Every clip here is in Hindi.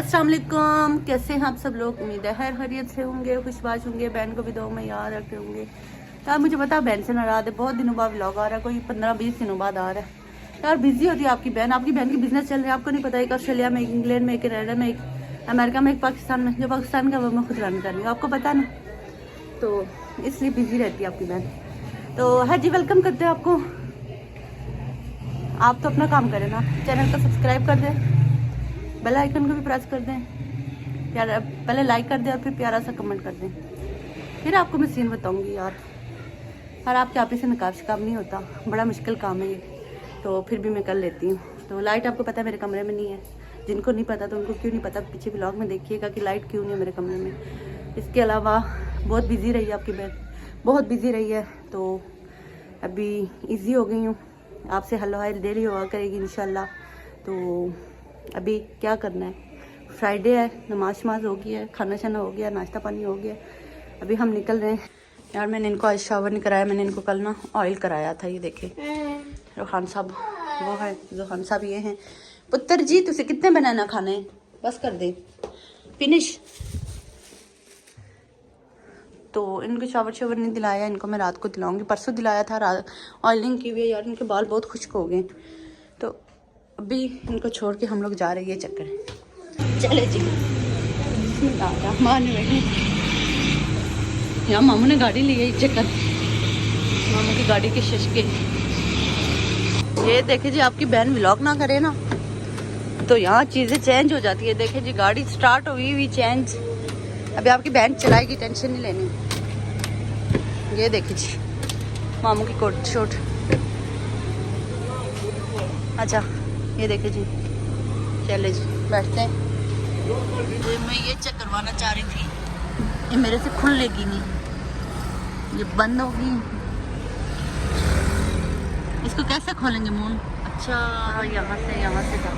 अस्सलाम वालेकुम, कैसे हैं आप सब लोग। उम्मीद है खैर खैरियत से होंगे, खुशबाश होंगे। बहन को भी दो में याद रखे होंगे। यार मुझे पता है बहन से नाराज है, बहुत दिनों बाद व्लॉग आ रहा है, कोई 15-20 दिनों बाद आ रहा है। यार बिजी होती है आपकी बहन की बिजनेस चल रही है, आपको नहीं पता। एक ऑस्ट्रेलिया में, एक इंग्लैंड में, एक कनाडा में, एक अमेरिका में, एक पाकिस्तान में। जो पाकिस्तान का वो मैं खुद रन कर रही हूँ, आपको पता ना, तो इसलिए बिजी रहती है आपकी बहन। तो है जी, वेलकम करते हैं आपको। आप तो अपना काम करें ना, चैनल को सब्सक्राइब कर दें, बेल आइकन को भी प्रेस कर दें, प्यारा पहले लाइक कर दें और फिर प्यारा सा कमेंट कर दें। फिर आपको मैं सीन बताऊंगी यार। और आपके आप से नकाब शिकाब नहीं होता, बड़ा मुश्किल काम है ये, तो फिर भी मैं कर लेती हूँ। तो लाइट आपको पता है मेरे कमरे में नहीं है, जिनको नहीं पता तो उनको क्यों नहीं पता, पीछे ब्लॉग में देखिएगा कि लाइट क्यों नहीं है मेरे कमरे में। इसके अलावा बहुत बिजी रही है आपकी बहन, बहुत बिजी रही है, तो अभी ईजी हो गई हूँ। आपसे हेलो हाय डेली हुआ करेगी इंशाल्लाह। तो अभी क्या करना है, फ्राइडे है, नमाज शमाज हो गई है, खाना शाना हो गया, नाश्ता पानी हो गया, अभी हम निकल रहे हैं। यार मैंने इनको आज शावर नहीं कराया, मैंने इनको कल ना ऑयल कराया था। ये देखे रोहान साहब, वो है रोहान साहब, ये हैं। पुत्र जी तुझे कितने बनाना खाने, बस कर दे, फिनिश। तो इनको शावर शावर नहीं दिलाया, इनको मैं रात को दिलाऊंगी। परसों दिलाया था, रात ऑयलिंग की हुई है। यार इनके बाल बहुत खुश्क हो गए, तो अभी इनको छोड़ के हम लोग जा रहे हैं चक्कर। चले जी, मारने बैठे यहाँ। मामू ने गाड़ी ली है, चक्कर मामू की गाड़ी के शशके। ये देखे जी, आपकी बहन व्लॉग ना करे ना तो यहाँ चीज़ें चेंज हो जाती है। देखे जी, गाड़ी स्टार्ट हुई चेंज। अभी आपकी बहन चलाएगी, टेंशन नहीं लेनी। ये देखिए जी, मामू की कोट शोट। अच्छा ये देखिए जी, चले जी बैठते हैं। मैं ये चेक करवाना चाह रही थी, ये मेरे से खुलेगी नहीं, ये बंद होगी। इसको कैसे खोलेंगे मून? अच्छा यहाँ से था।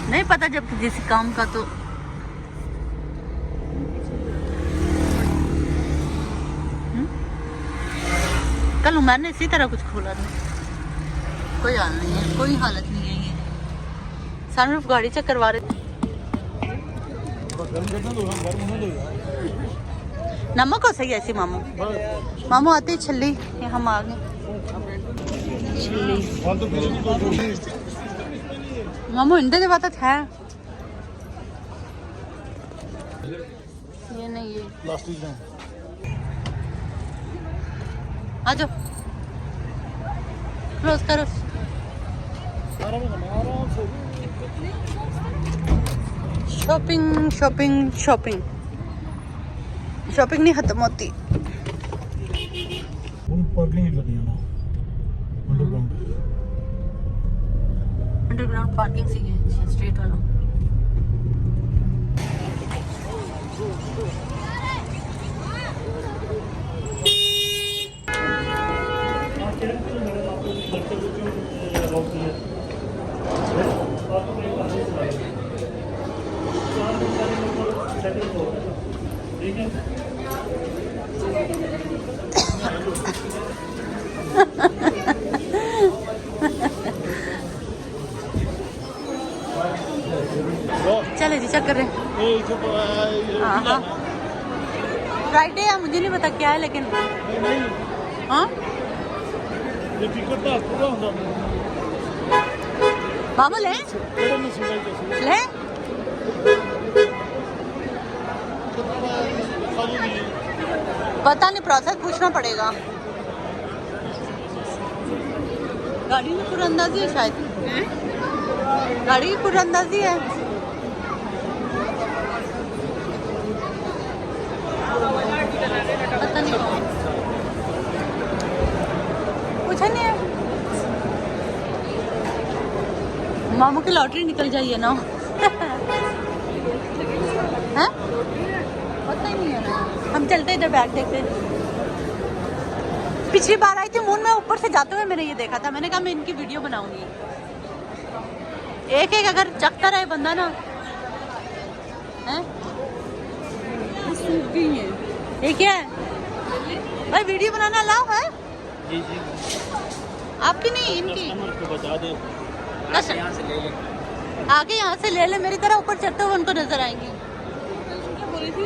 नहीं पता जब किसी काम का, तो कल मैंने इसी तरह कुछ खोला था। कोई हाल नहीं है, कोई हालत नहीं है। ये सनरूफ गाड़ी चेक करवा रहे थे। नमक हो सही ऐसी मामू, मामू आते ही छल्ली, ये हम आ गए छल्ली। मामू इंडे के बात है, ये नहीं, ये प्लास्टिक है। आ जाओ, क्लोज करो। शॉपिंग शॉपिंग शॉपिंग शॉपिंग नहीं खत्म होती। अंडरग्राउंड पार्किंग सी है, स्ट्रेट वाला। चले जी चक्कर रहे। हाँ फ्राइडे है, मुझे नहीं पता क्या है, लेकिन हाँ मामू ले ले, पता नहीं, प्रोसेस पूछना पड़ेगा। गाड़ी में कुरअंदाजी है शायद, गाड़ी की कुरअंदाजी है। पता नहीं, पूछा नहीं है। मामू की लॉटरी निकल जाइए ना। हैं? पता ही नहीं है ना। हम चलते इधर बैठ देखते। पिछली बार आई थी मून में, ऊपर से जाते हुए मैंने ये देखा था, मैंने कहा मैं इनकी वीडियो बनाऊंगी। एक एक अगर चकता रहे बंदा ना, हैं? ये क्या है भाई, वीडियो बनाना अलाउ है? जी जी, आपकी नहीं, इनकी। कस्टमर को बता दे। यहाँ से ले ले। आगे यहाँ से ले ले, मेरी तरह ऊपर चढ़ते हुए उनको नजर आएंगी। क्या बोली थी?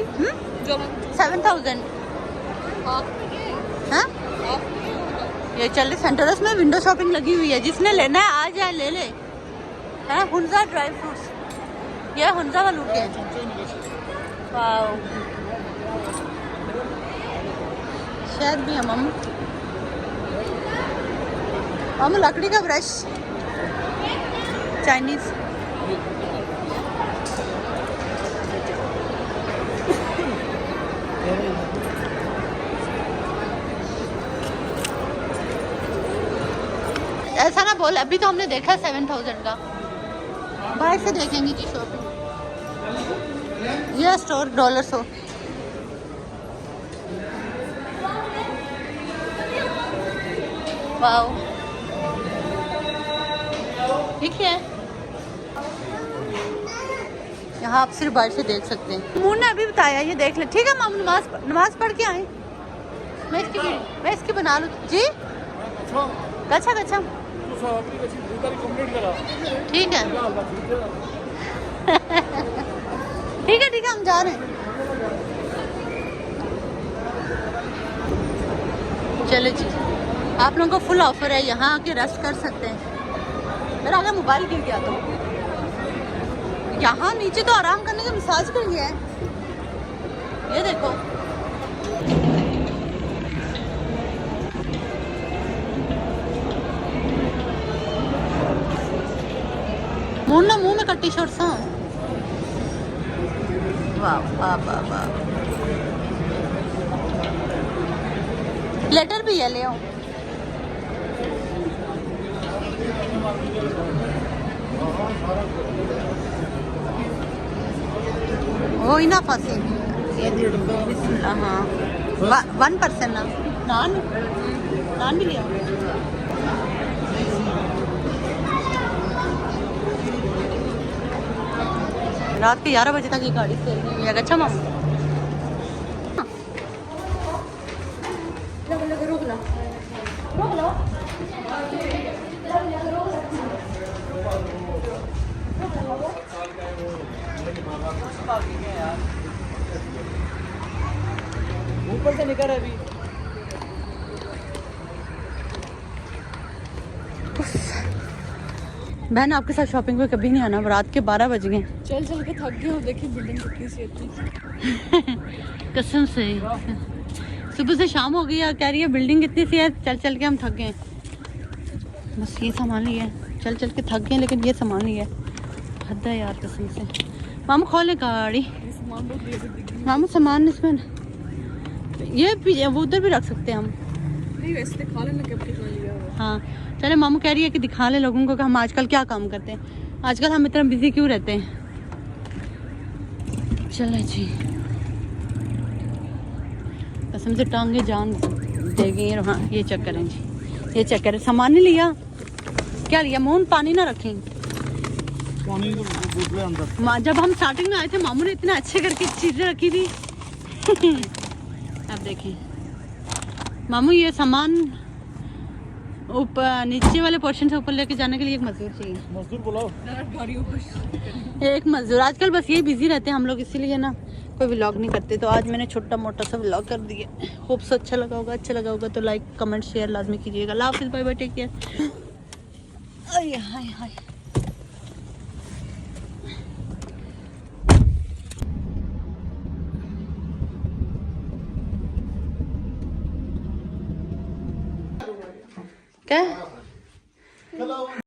7,000। हाँ ये चल सेंटर्स में विंडो शॉपिंग लगी हुई है, जिसने लेना है आ जाए ले ले। है हुंजा ड्राई फ्रूट्स, ये हुंजा वाला लूट है। वाओ शायद भी है मम्मी। मम्मी लकड़ी का ब्रश चाइनीज। ऐसा ना बोल, अभी तो हमने देखा 7,000 का, बाहर से देखेंगे जी शॉपिंग। ये स्टोर $100। वाओ ठीक है, यहाँ आप सिर्फ बाहर से देख सकते हैं। मुन्ना ने अभी बताया, ये देख ले। ठीक है माम, नमाज पढ़ के आए। मैं इसकी बना लूँ जी। अच्छा अच्छा ठीक है ठीक है ठीक है, हम जा रहे हैं। चलो जी, आप लोगों को फुल ऑफर है, यहाँ आके रेस्ट कर सकते हैं। मेरा अगर मोबाइल गिर गया तो यहाँ नीचे तो आराम करने का मसाज कर लिया है। ये देखो मुन्ना मुंह में कट्टी शॉर्ट्स। हाँ वाह वाह वाह वाह, लेटर भी है, ले आओ। वो ही ना फंसी। हाँ 1% ना नान भी ले आओ। रात के 11 बजे तक ये गाड़ी सेल नहीं है। अच्छा मामा रोक लो। ऊपर से निकल अभी। बहन आपके साथ शॉपिंग पे कभी नहीं आना, रात के 12 बज गए। चल चल के थक गए और देखिए बिल्डिंग कितनी सी अच्छी। कसम से सुबह से शाम हो गई है, कह रही है बिल्डिंग कितनी सी है। चल चल के हम थक गए, बस ये सामान लिया है। चल चल के थक गए लेकिन ये सामान लिया है। हद है यार कसम से। मामू खोले गाड़ी, मामू सामान इसमें ये वो उधर भी रख सकते हैं हम। नहीं वैसे दिखा लेना कब कितना लिया हुआ। हाँ चले, मामू कह रही है कि दिखा ले लोगों को कि हम आजकल क्या काम करते हैं, आजकल हम इतना बिजी क्यों रहते हैं। चले जी, कसम से टांगे जान देगी। हाँ ये चक्कर है जी, ये चक्कर है। सामान नहीं लिया, क्या लिया? मुंह पानी ना रखें। पानी तो बोतलें अंदर। जब हम स्टार्टिंग में आए थे मामू ने इतना अच्छे करके चीजें रखी थी। अब देखें मामू, ये सामान ऊपर नीचे वाले पोर्शन से ऊपर लेके जाने के लिए एक मजदूर चाहिए। मजदूर बुलाओ। एक मजदूर। आजकल बस यही बिजी रहते हैं हम लोग, इसीलिए ना कोई व्लॉग नहीं करते। तो आज मैंने छोटा मोटा सा व्लॉग कर दिया। होप सो अच्छा लगा होगा। अच्छा लगा होगा तो लाइक कमेंट शेयर लाजमी कीजिएगा। अल्लाह हाफिज़, बाय बाय, टेक केयर। हाय हाय हाय। क्या